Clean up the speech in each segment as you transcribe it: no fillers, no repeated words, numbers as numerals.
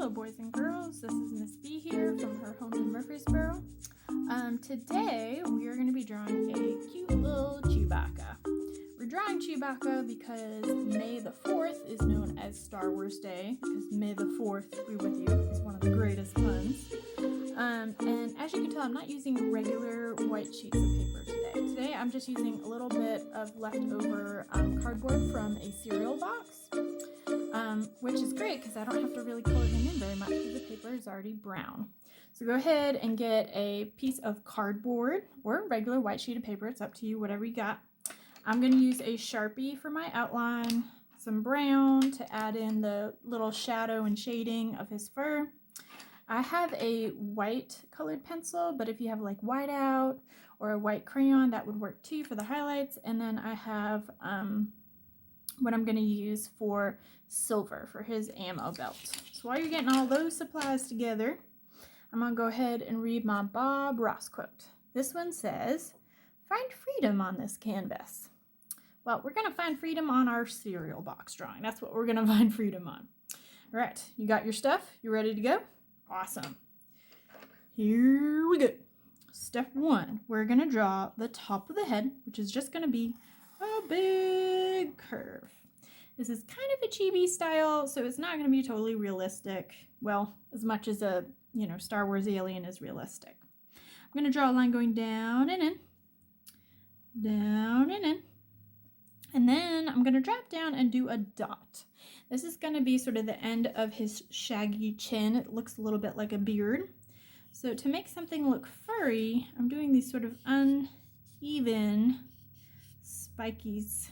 Hello boys and girls, this is Miss B here from her home in Murfreesboro. Today we are going to be drawing a cute little Chewbacca. We're drawing Chewbacca because May the 4th is known as Star Wars Day, because May the 4th be with you is one of the greatest puns. And as you can tell, I'm not using regular white sheets of paper today. Today I'm just using a little bit of leftover cardboard from a cereal box. Which is great because I don't have to really color him in very much because the paper is already brown. So go ahead and get a piece of cardboard or a regular white sheet of paper. It's up to you, whatever you got. I'm going to use a Sharpie for my outline, some brown to add in the little shadow and shading of his fur. I have a white colored pencil, but if you have like whiteout or a white crayon, that would work too for the highlights. And then I have what I'm going to use for silver for his ammo belt. So while you're getting all those supplies together, I'm going to go ahead and read my Bob Ross quote. This one says, "Find freedom on this canvas." Well, we're going to find freedom on our cereal box drawing. That's what we're going to find freedom on. All right, you got your stuff? You ready to go? Awesome. Here we go. Step 1, we're going to draw the top of the head, which is just going to be a big curve. This is kind of a chibi style, so it's not going to be totally realistic. Well, as much as a, Star Wars alien is realistic. I'm going to draw a line going down and in, down and in, and then I'm going to drop down and do a dot. This is going to be sort of the end of his shaggy chin. It looks a little bit like a beard. So to make something look furry, I'm doing these sort of uneven spikies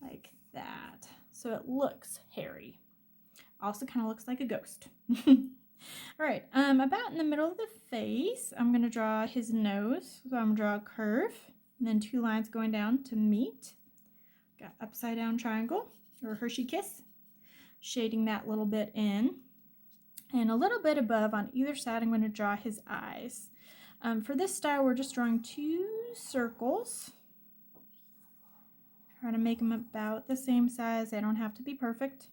like that, so it looks hairy. Also kind of looks like a ghost. All right, about in the middle of the face, I'm going to draw his nose. So I'm going to draw a curve and then 2 lines going down to meet. Got upside down triangle or Hershey kiss, shading that little bit in. And a little bit above on either side, I'm going to draw his eyes. For this style, we're just drawing 2 circles. Try to make them about the same size. They don't have to be perfect.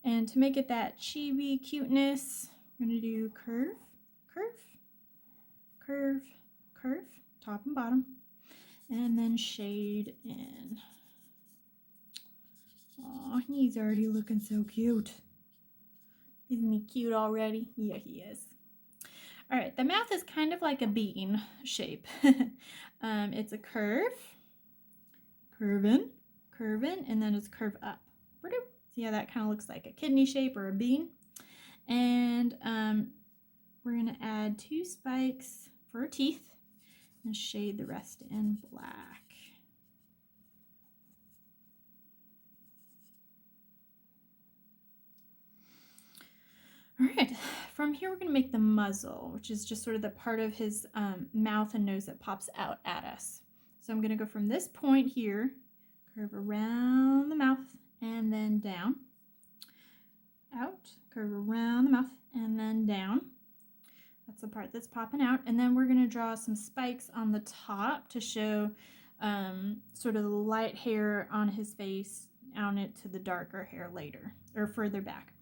And to make it that chibi cuteness, we're going to do curve, curve, curve, curve, top and bottom, and then shade in. Aw, he's already looking so cute. Isn't he cute already? Yeah, he is. All right, the mouth is kind of like a bean shape. It's a curve, curve in, and then it's curve up. See how that kind of looks like a kidney shape or a bean? And we're going to add 2 spikes for teeth and shade the rest in black. All right, from here we're going to make the muzzle, which is just sort of the part of his mouth and nose that pops out at us. So I'm going to go from this point here, curve around the mouth, and then down, out, curve around the mouth, and then down. That's the part that's popping out. And then we're going to draw some spikes on the top to show sort of the light hair on his face, on it to the darker hair later, or further back.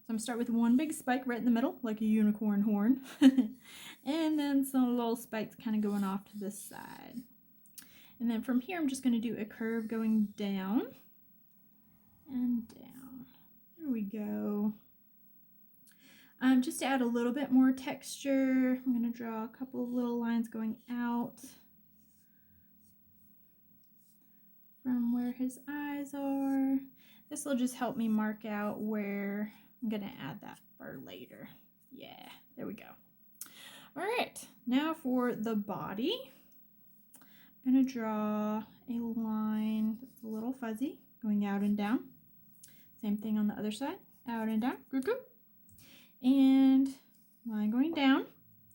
So I'm going to start with 1 big spike right in the middle, like a unicorn horn, and then some little spikes kind of going off to the side. And then from here, I'm just going to do a curve going down and down. There we go. Just to add a little bit more texture, I'm going to draw a couple of little lines going out from where his eyes are. This will just help me mark out where I'm going to add that fur later. Yeah, there we go. All right, now for the body. I'm going to draw a line that's a little fuzzy, going out and down. Same thing on the other side, out and down, and line going down.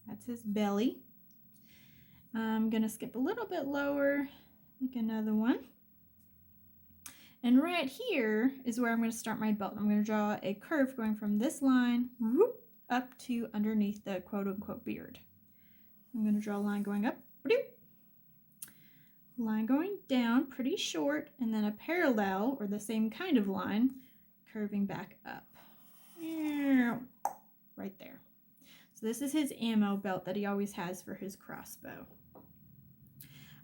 That's his belly. I'm going to skip a little bit lower, make another one. And right here is where I'm going to start my belt. I'm going to draw a curve going from this line up to underneath the quote-unquote beard. I'm going to draw a line going up, line going down pretty short, and then a parallel or the same kind of line curving back up. So this is his ammo belt that he always has for his crossbow.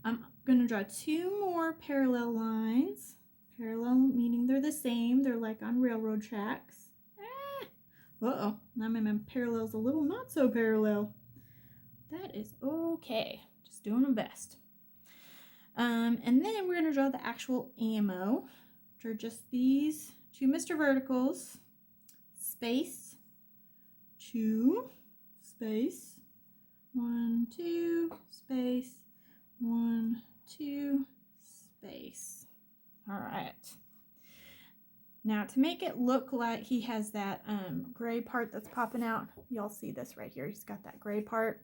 I'm going to draw 2 more parallel lines. Parallel meaning they're the same. They're like on railroad tracks. Uh-oh. Now my parallel's a little not so parallel. That is okay. Just doing my best. And then we're going to draw the actual ammo. Draw just these 2 Mr. Verticals. Space. 2. Space. 1, 2. Space. 1, 2, space. All right. Now to make it look like he has that gray part that's popping out, y'all see this right here. He's got that gray part.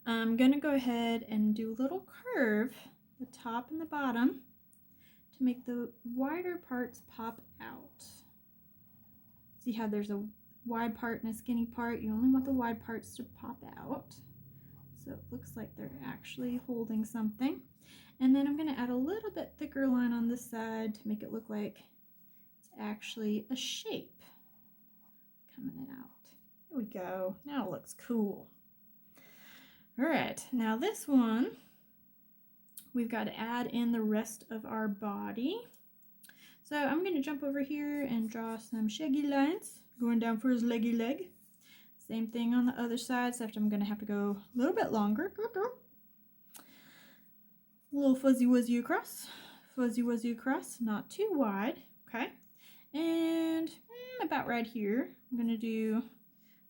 I'm going to go ahead and do a little curve, the top and the bottom, to make the wider parts pop out. See how there's a wide part and a skinny part? You only want the wide parts to pop out. So it looks like they're actually holding something. And then I'm going to add a little bit thicker line on this side to make it look like it's actually a shape coming out. There we go. Now it looks cool. All right, now this one, we've got to add in the rest of our body. So I'm going to jump over here and draw some shaggy lines going down for his leggy leg. Same thing on the other side, except I'm going to have to go a little bit longer. A little fuzzy wuzzy across, not too wide, okay? And about right here, I'm going to do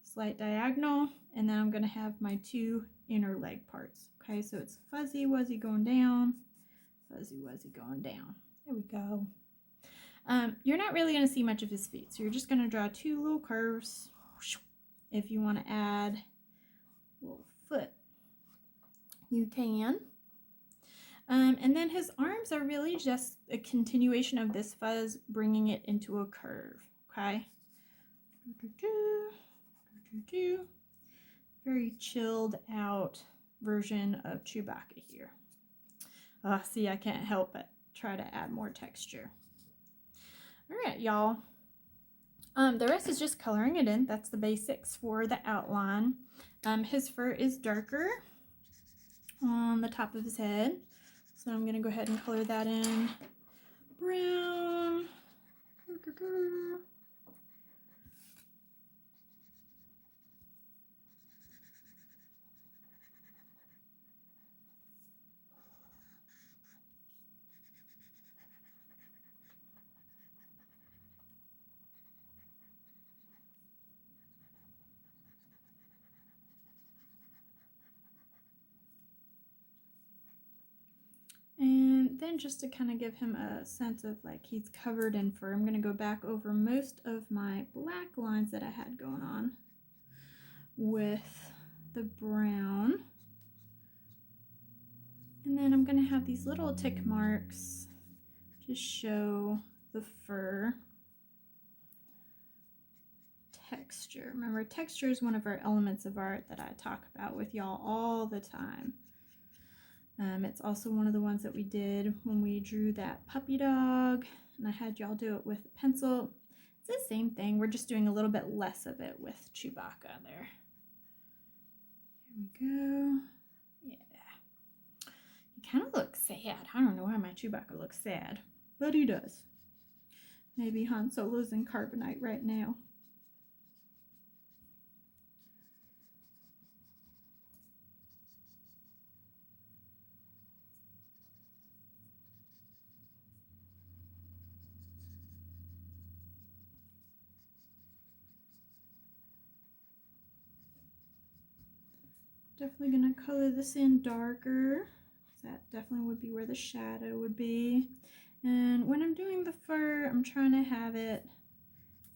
slight diagonal, and then I'm going to have my 2 inner leg parts, okay? So it's fuzzy wuzzy going down, fuzzy wuzzy going down. There we go. You're not really going to see much of his feet, so you're just going to draw 2 little curves. If you want to add a little foot, you can. And then his arms are really just a continuation of this fuzz, bringing it into a curve, okay? Very chilled out version of Chewbacca here. See, I can't help but try to add more texture. All right, y'all. The rest is just coloring it in. That's the basics for the outline. His fur is darker on the top of his head. So I'm going to go ahead and color that in brown. And then just to kind of give him a sense of like he's covered in fur, I'm going to go back over most of my black lines that I had going on with the brown. And then I'm going to have these little tick marks to show the fur texture. Remember, texture is one of our elements of art that I talk about with y'all all the time. It's also one of the ones that we did when we drew that puppy dog, and I had y'all do it with a pencil. It's the same thing. We're just doing a little bit less of it with Chewbacca there. Here we go. Yeah. He kind of looks sad. I don't know why my Chewbacca looks sad, but he does. Maybe Han Solo's in carbonite right now. Definitely going to color this in darker. That definitely would be where the shadow would be. And when I'm doing the fur, I'm trying to have it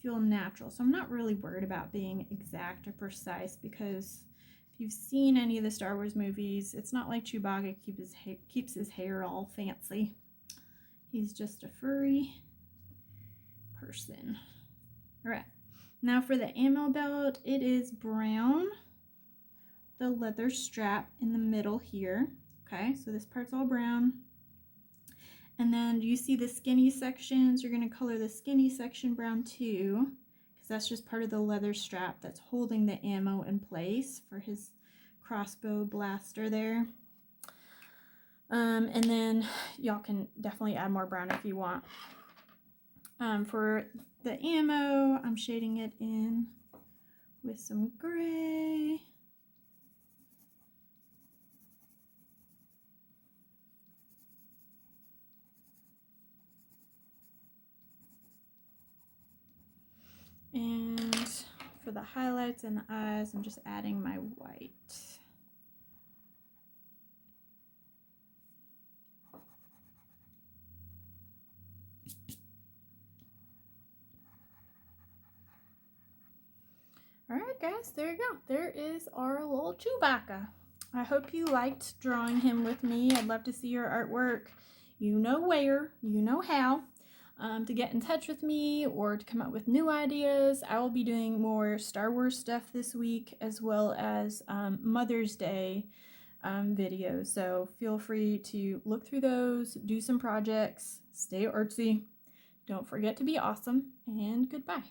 feel natural. So I'm not really worried about being exact or precise, because if you've seen any of the Star Wars movies, it's not like Chewbacca keeps his hair all fancy. He's just a furry person. All right. Now for the ammo belt, it is brown. The leather strap in the middle here. Okay, so this part's all brown. And then you see the skinny sections. You're going to color the skinny section brown too, because that's just part of the leather strap that's holding the ammo in place for his crossbow blaster there. And then y'all can definitely add more brown if you want. For the ammo, I'm shading it in with some gray. And for the highlights and the eyes, I'm just adding my white. Alright guys, there you go. There is our little Chewbacca. I hope you liked drawing him with me. I'd love to see your artwork. You know where, you know how. To get in touch with me or to come up with new ideas. I will be doing more Star Wars stuff this week, as well as Mother's Day videos. So feel free to look through those, do some projects, stay artsy. Don't forget to be awesome, and goodbye.